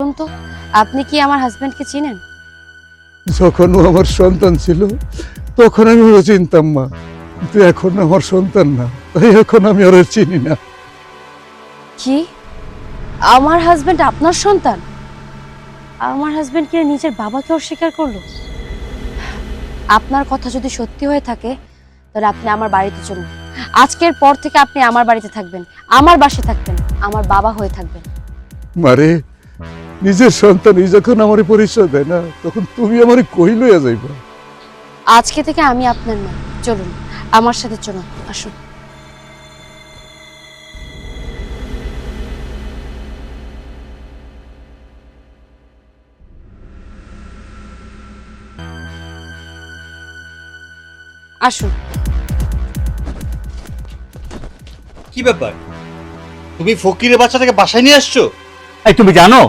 বলুন তো, আপনি কি আমার হাজবেন্ডকে চিনেন? যখন ও আমার সন্তান ছিল তখন আমি ওরা চিনতাম মা, কিন্তু এখন আমার সন্তান না, তাই এখন আমি ওরা চিনি না। কি? আমার হাজবেন্ড আপনার সন্তান? আমার হাজবেন্ড কি নিজের বাবাকে অস্বীকার করলো? আপনার কথা যদি সত্যি হয়ে থাকে তাহলে আপনি আমার বাড়িতে চলুন। আজকের পর থেকে আপনি আমার বাড়িতে থাকবেন, আমার বাসায় থাকবেন, আমার বাবা হয়ে থাকবেন। মারে, নিজের সন্তানই যখন আমার পরিচয় দেয় না, তখন তুমি আমার কই লইয়া যাইবা? আজকে থেকে আমি আপনার না, চলুন আমার সাথে চলুন, আসুন। আসুন। কি ব্যাপার, তুমি ফকিরের বাচ্চাটাকে বাসায় নিয়ে আসছো? এই তুমি জানো